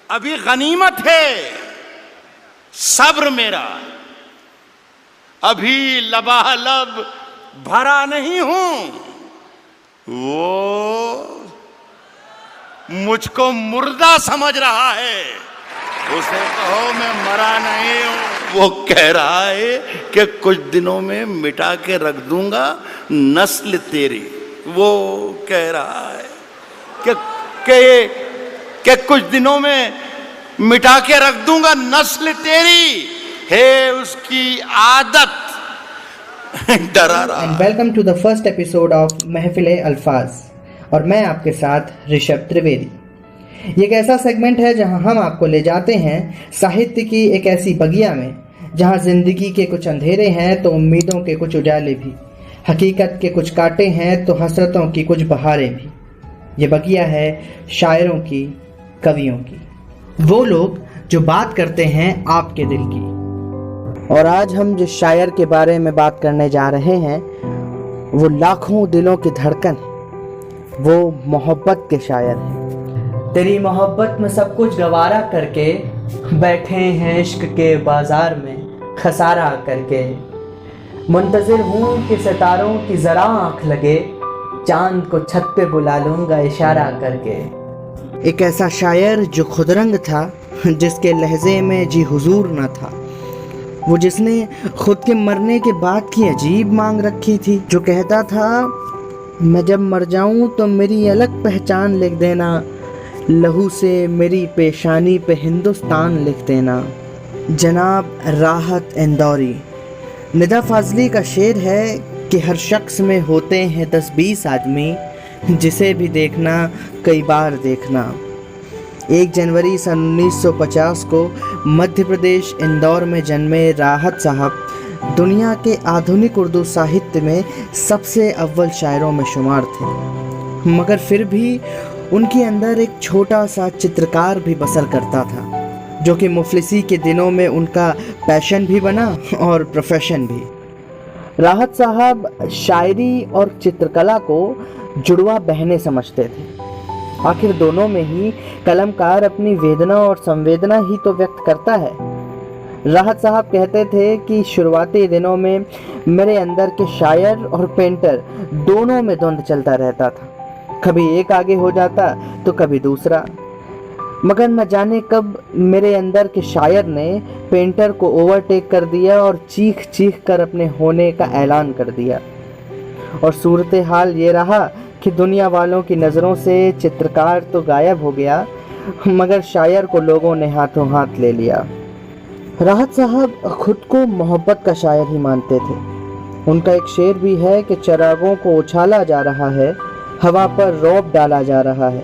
अभी गनीमत है सब्र मेरा, अभी लबालब भरा नहीं हूं। वो मुझको मुर्दा समझ रहा है, उसे कहो मैं मरा नहीं हूं। वो कह रहा है कि कुछ दिनों में मिटा के रख दूंगा नस्ल तेरी। वो कह रहा है कि कुछ दिनों में मिटा के रख दूंगा नस्ल तेरी, है उसकी आदत डरा रहा। And welcome to the first episode of Mehfile Alfaz, और मैं आपके साथ ऋषभ त्रिवेदी। ये एक ऐसा सेगमेंट है जहां हम आपको ले जाते हैं साहित्य की एक ऐसी बगिया में जहां जिंदगी के कुछ अंधेरे हैं तो उम्मीदों के कुछ उजाले भी, हकीकत के कुछ कांटे हैं तो हसरतों की कुछ बहारें भी। ये बगिया है शायरों की, कवियों की, वो लोग जो बात करते हैं आपके दिल की। और आज हम जिस शायर के बारे में बात करने जा रहे हैं वो लाखों दिलों की धड़कन, वो मोहब्बत के शायर हैं। तेरी मोहब्बत में सब कुछ गवारा करके बैठे हैं इश्क के बाजार में खसारा करके। मुंतज़िर हूँ कि सितारों की ज़रा आँख लगे, चांद को छत पे बुला लूँगा इशारा करके। एक ऐसा शायर जो खुदरंग था, जिसके लहजे में जी हुजूर न था, वो जिसने खुद के मरने के बाद की अजीब मांग रखी थी, जो कहता था मैं जब मर जाऊं तो मेरी अलग पहचान लिख देना, लहू से मेरी पेशानी पे हिंदुस्तान लिख देना। जनाब राहत इंदौरी। निदा फाजली का शेर है कि हर शख्स में होते हैं 10-20 आदमी, जिसे भी देखना कई बार देखना। 1 जनवरी सन 1950 को मध्य प्रदेश इंदौर में जन्मे राहत साहब दुनिया के आधुनिक उर्दू साहित्य में सबसे अव्वल शायरों में शुमार थे, मगर फिर भी उनके अंदर एक छोटा सा चित्रकार भी बसर करता था, जो कि मुफलिसी के दिनों में उनका पैशन भी बना और प्रोफेशन भी। राहत साहब शायरी और चित्रकला को जुड़वा बहनें समझते थे। आखिर दोनों में ही कलमकार अपनी वेदना और संवेदना ही तो व्यक्त करता है। राहत साहब कहते थे कि शुरुआती दिनों में मेरे अंदर के शायर और पेंटर दोनों में द्वंद्व चलता रहता था, कभी एक आगे हो जाता तो कभी दूसरा, मगर न जाने कब मेरे अंदर के शायर ने पेंटर को ओवरटेक कर दिया और चीख चीख कर अपने होने का ऐलान कर दिया। और सूरत हाल ये रहा कि दुनिया वालों की नज़रों से चित्रकार तो गायब हो गया, मगर शायर को लोगों ने हाथों हाथ ले लिया। राहत साहब खुद को मोहब्बत का शायर ही मानते थे। उनका एक शेर भी है कि चिरागों को उछाला जा रहा है, हवा पर रौब डाला जा रहा है,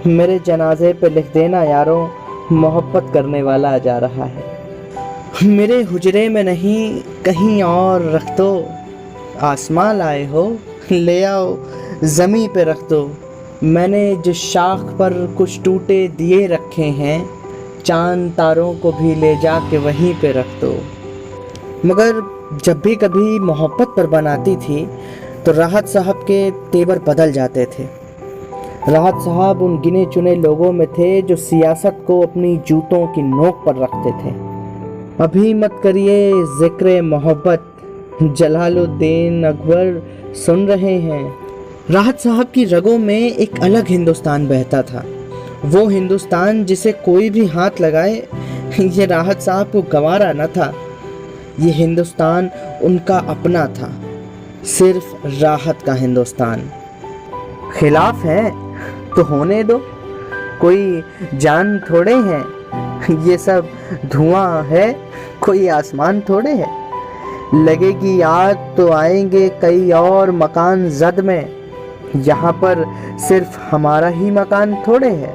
मेरे जनाजे पे लिख देना यारों, मोहब्बत करने वाला आ जा रहा है। मेरे हुजरे में नहीं कहीं और रख दो, आसमां लाए हो ले आओ ज़मीं पे रख दो, मैंने जिस शाख पर कुछ टूटे दिए रखे हैं, चांद तारों को भी ले जा के वहीं पे रख दो। मगर जब भी कभी मोहब्बत पर बनाती थी तो राहत साहब के तेवर बदल जाते थे। राहत साहब उन गिने चुने लोगों में थे जो सियासत को अपनी जूतों की नोक पर रखते थे। अभी मत करिए जिक्र मोहब्बत, जलालुद्दीन अकबर सुन रहे हैं। राहत साहब की रगों में एक अलग हिंदुस्तान बहता था, वो हिंदुस्तान जिसे कोई भी हाथ लगाए ये राहत साहब को गंवारा न था। ये हिंदुस्तान उनका अपना था, सिर्फ राहत का हिंदुस्तान। खिलाफ है तो होने दो, कोई जान थोड़े हैं, ये सब धुआं है, कोई आसमान थोड़े है। लगेगी आग तो आएंगे कई और मकान जद में, यहाँ पर सिर्फ हमारा ही मकान थोड़े है।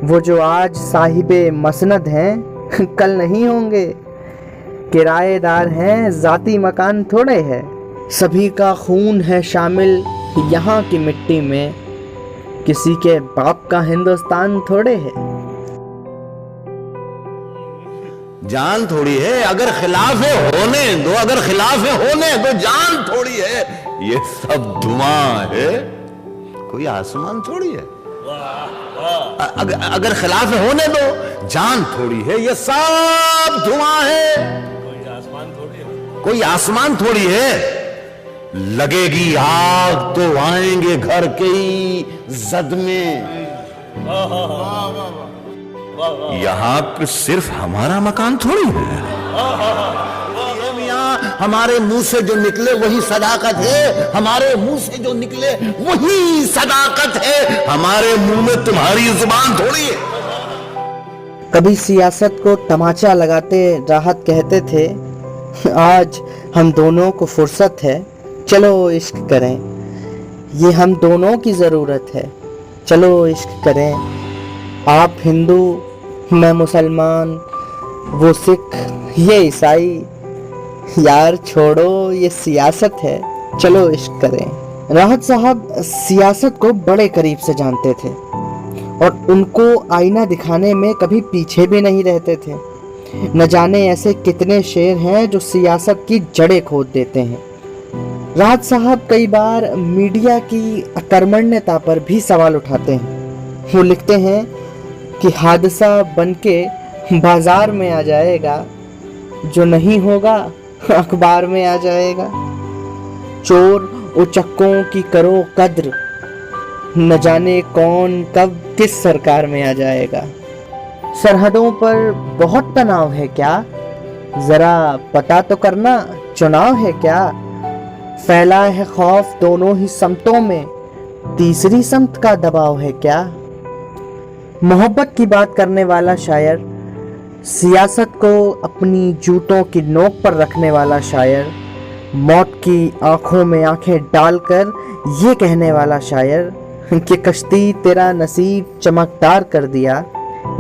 वो जो आज साहिबे मसनद हैं कल नहीं होंगे, किराएदार हैं जाती मकान थोड़े है। सभी का खून है शामिल यहाँ की मिट्टी में, किसी के बाप का हिंदुस्तान थोड़े है। जान थोड़ी है, अगर खिलाफ है होने दो, अगर खिलाफ है होने दो, जान थोड़ी है, ये सब धुआं है, कोई आसमान थोड़ी है। अगर खिलाफ है होने दो, जान थोड़ी है, ये सब धुआं है, कोई आसमान थोड़ी है। लगेगी आग तो आएंगे घर के ही जद में। यहां पे सिर्फ हमारा मकान थोड़ी है। हमारे मुंह से जो निकले वही सदाकत है, हमारे मुंह से जो निकले वही सदाकत है, हमारे मुंह में तुम्हारी जुबान थोड़ी है। कभी सियासत को तमाचा लगाते राहत कहते थे, आज हम दोनों को फुर्सत है, चलो इश्क करें, ये हम दोनों की ज़रूरत है, चलो इश्क करें। आप हिंदू, मैं मुसलमान, वो सिख, ये ईसाई, यार छोड़ो ये सियासत है, चलो इश्क करें। राहत साहब सियासत को बड़े करीब से जानते थे और उनको आईना दिखाने में कभी पीछे भी नहीं रहते थे। न जाने ऐसे कितने शेर हैं जो सियासत की जड़ें खोद देते हैं। राहत साहब कई बार मीडिया की अकर्मण्यता पर भी सवाल उठाते हैं। वो लिखते हैं कि हादसा बनके बाजार में आ जाएगा, जो नहीं होगा अखबार में आ जाएगा। चोर उचक्कों की करो कद्र, न जाने कौन कब किस सरकार में आ जाएगा। सरहदों पर बहुत तनाव है क्या, जरा पता तो करना चुनाव है क्या। फैला है खौफ दोनों ही समतों में, तीसरी समत का दबाव है क्या। मोहब्बत की बात करने वाला शायर, सियासत को अपनी जूतों की नोक पर रखने वाला शायर, मौत की आंखों में आंखें डालकर ये कहने वाला शायर कि कश्ती तेरा नसीब चमकदार कर दिया,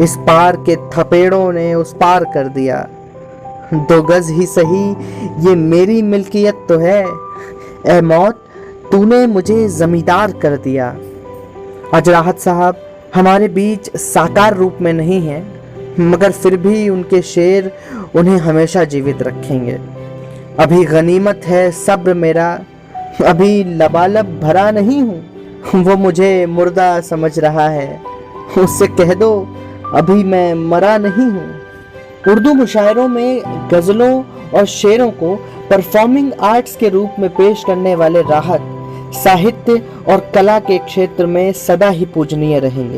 इस पार के थपेड़ों ने उस पार कर दिया। 2 गज ही सही ये मेरी मिल्कियत तो है, ए मौत तूने मुझे जमींदार कर दिया। आज राहत साहब हमारे बीच साकार रूप में नहीं हैं, मगर फिर भी उनके शेर उन्हें हमेशा जीवित रखेंगे। अभी गनीमत है सब्र मेरा, अभी लबालब भरा नहीं हूँ, वो मुझे मुर्दा समझ रहा है, उससे कह दो अभी मैं मरा नहीं हूँ। उर्दू मुशायरों में गज़लों और शेरों को परफॉर्मिंग आर्ट्स के रूप में पेश करने वाले राहत साहित्य और कला के क्षेत्र में सदा ही पूजनीय रहेंगे।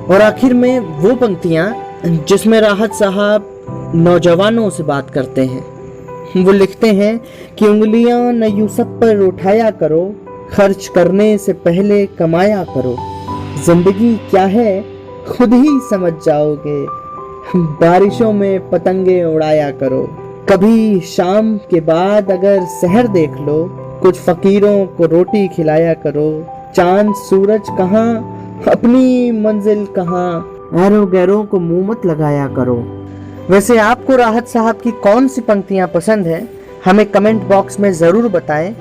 और आखिर में वो पंक्तियाँ जिसमें राहत साहब नौजवानों से बात करते हैं। वो लिखते हैं कि उंगलियां न यूसुफ पर उठाया करो, खर्च करने से पहले कमाया करो, जिंदगी क्या है खुद ही समझ जाओगे, बारिशों में पतंगे उड़ाया करो। कभी शाम के बाद अगर सहर देख लो, कुछ फकीरों को रोटी खिलाया करो। चांद सूरज कहाँ, अपनी मंजिल कहाँ, ऐरों गैरों को मुंह मत लगाया करो। वैसे आपको राहत साहब की कौन सी पंक्तियां पसंद है, हमें कमेंट बॉक्स में ज़रूर बताएं।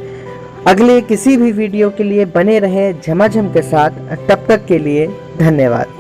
अगले किसी भी वीडियो के लिए बने रहें झमाझम के साथ। तब तक के लिए धन्यवाद।